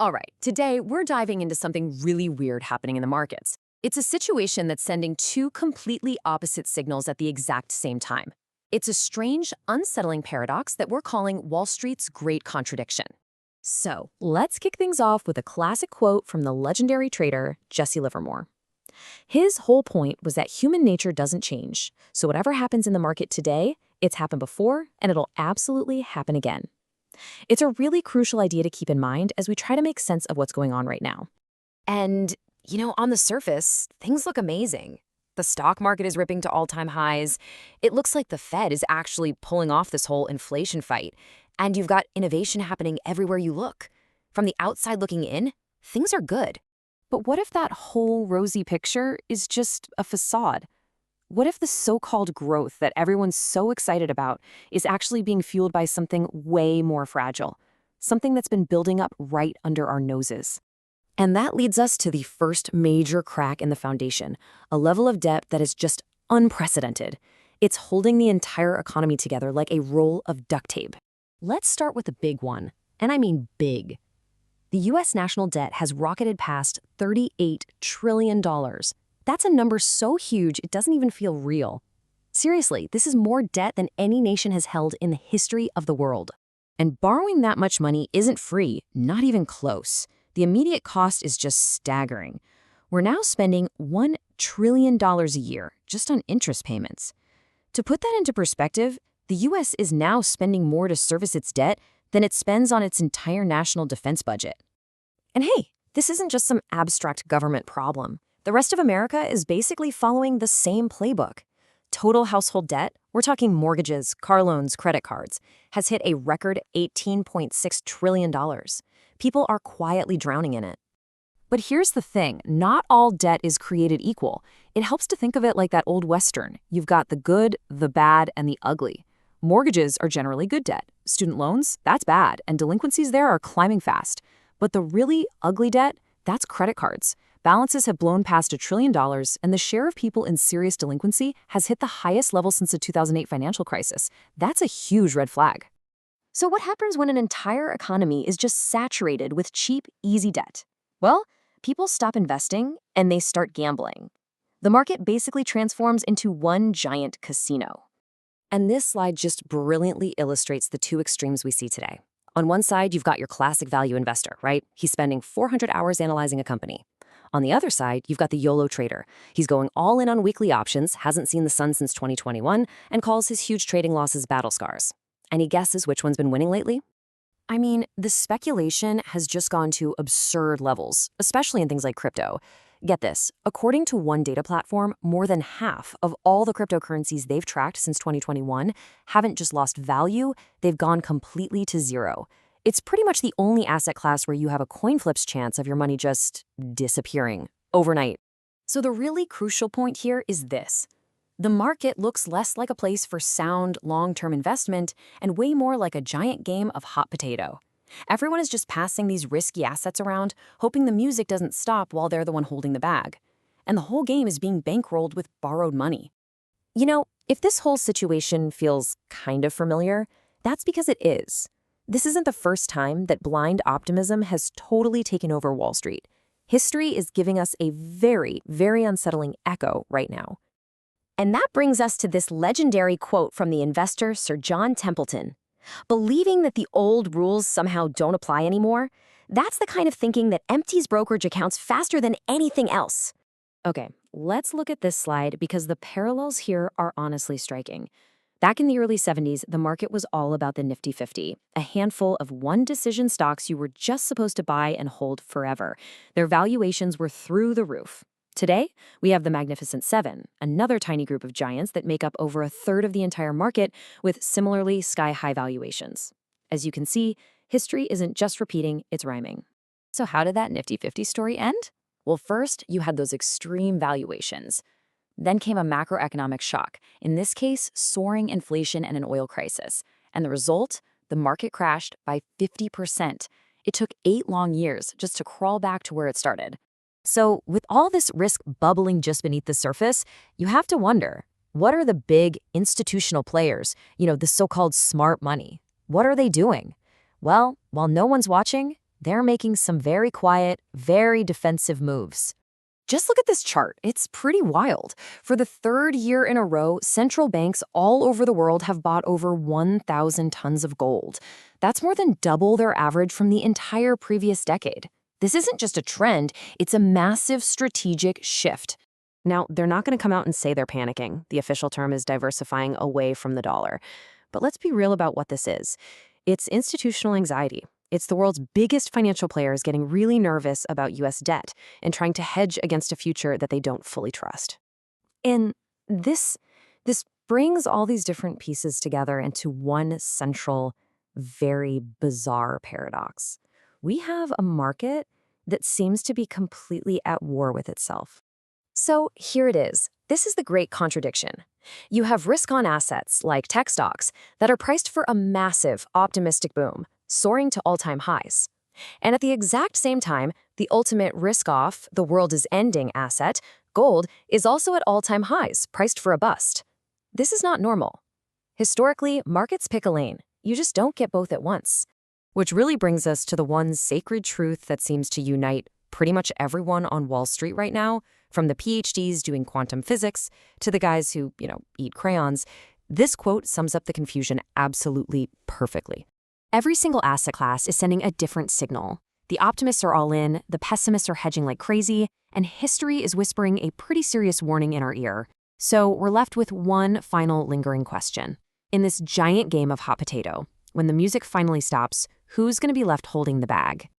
All right, today we're diving into something really weird happening in the markets. It's a situation that's sending two completely opposite signals at the exact same time. It's a strange, unsettling paradox that we're calling Wall Street's great contradiction. So, let's kick things off with a classic quote from the legendary trader Jesse Livermore. His whole point was that human nature doesn't change, so whatever happens in the market today, it's happened before and it'll absolutely happen again. It's a really crucial idea to keep in mind as we try to make sense of what's going on right now. And, on the surface, things look amazing. The stock market is ripping to all-time highs. It looks like the Fed is actually pulling off this whole inflation fight. And you've got innovation happening everywhere you look. From the outside looking in, things are good. But what if that whole rosy picture is just a facade? What if the so-called growth that everyone's so excited about is actually being fueled by something way more fragile? Something that's been building up right under our noses. And that leads us to the first major crack in the foundation, a level of debt that is just unprecedented. It's holding the entire economy together like a roll of duct tape. Let's start with the big one, and I mean big. The U.S. national debt has rocketed past $38 trillion. That's a number so huge it doesn't even feel real. Seriously, this is more debt than any nation has held in the history of the world. And borrowing that much money isn't free, not even close. The immediate cost is just staggering. We're now spending $1 trillion a year just on interest payments. To put that into perspective, the U.S. is now spending more to service its debt than it spends on its entire national defense budget. And hey, this isn't just some abstract government problem. The rest of America is basically following the same playbook. Total household debt, we're talking mortgages, car loans, credit cards, has hit a record $18.6 trillion. People are quietly drowning in it. But here's the thing, not all debt is created equal. It helps to think of it like that old Western. You've got the good, the bad, and the ugly. Mortgages are generally good debt. Student loans, that's bad, and delinquencies there are climbing fast. But the really ugly debt, that's credit cards. Balances have blown past $1 trillion, and the share of people in serious delinquency has hit the highest level since the 2008 financial crisis. That's a huge red flag. So what happens when an entire economy is just saturated with cheap, easy debt? Well, people stop investing and they start gambling. The market basically transforms into one giant casino. And this slide just brilliantly illustrates the two extremes we see today. On one side, you've got your classic value investor, right? He's spending 400 hours analyzing a company. On the other side, you've got the YOLO trader. He's going all in on weekly options, hasn't seen the sun since 2021, and calls his huge trading losses battle scars. Any guesses which one's been winning lately? I mean, the speculation has just gone to absurd levels, especially in things like crypto. Get this, according to one data platform, more than half of all the cryptocurrencies they've tracked since 2021 haven't just lost value, they've gone completely to zero. It's pretty much the only asset class where you have a coin flip's chance of your money just disappearing overnight. So the really crucial point here is this. The market looks less like a place for sound, long-term investment and way more like a giant game of hot potato. Everyone is just passing these risky assets around, hoping the music doesn't stop while they're the one holding the bag. And the whole game is being bankrolled with borrowed money. If this whole situation feels kind of familiar, that's because it is. This isn't the first time that blind optimism has totally taken over Wall Street. History is giving us a very, very unsettling echo right now. And that brings us to this legendary quote from the investor Sir John Templeton. Believing that the old rules somehow don't apply anymore, that's the kind of thinking that empties brokerage accounts faster than anything else. Okay, let's look at this slide because the parallels here are honestly striking. Back in the early 70s, the market was all about the Nifty 50, a handful of one-decision stocks you were just supposed to buy and hold forever. Their valuations were through the roof. Today, we have the Magnificent Seven, another tiny group of giants that make up over a third of the entire market with similarly sky-high valuations. As you can see, history isn't just repeating, it's rhyming. So how did that Nifty 50 story end? Well, first, you had those extreme valuations. Then came a macroeconomic shock, in this case, soaring inflation and an oil crisis. And the result? The market crashed by 50%. It took 8 long years just to crawl back to where it started. So with all this risk bubbling just beneath the surface, you have to wonder, what are the big institutional players, the so-called smart money? What are they doing? Well, while no one's watching, they're making some very quiet, very defensive moves. Just look at this chart. It's pretty wild. For the third year in a row, central banks all over the world have bought over 1,000 tons of gold. That's more than double their average from the entire previous decade. This isn't just a trend, it's a massive strategic shift. Now, they're not going to come out and say they're panicking. The official term is diversifying away from the dollar. But let's be real about what this is. It's institutional anxiety. It's the world's biggest financial players getting really nervous about U.S. debt and trying to hedge against a future that they don't fully trust. And this brings all these different pieces together into one central, very bizarre paradox. We have a market that seems to be completely at war with itself. So here it is. This is the great contradiction. You have risk-on assets like tech stocks that are priced for a massive, optimistic boom, soaring to all-time highs. And at the exact same time, the ultimate risk-off, the world is ending asset, gold, is also at all-time highs, priced for a bust. This is not normal. Historically, markets pick a lane. You just don't get both at once. Which really brings us to the one sacred truth that seems to unite pretty much everyone on Wall Street right now, from the PhDs doing quantum physics to the guys who, eat crayons. This quote sums up the confusion absolutely perfectly. Every single asset class is sending a different signal. The optimists are all in, the pessimists are hedging like crazy, and history is whispering a pretty serious warning in our ear. So we're left with one final lingering question. In this giant game of hot potato, when the music finally stops, who's going to be left holding the bag?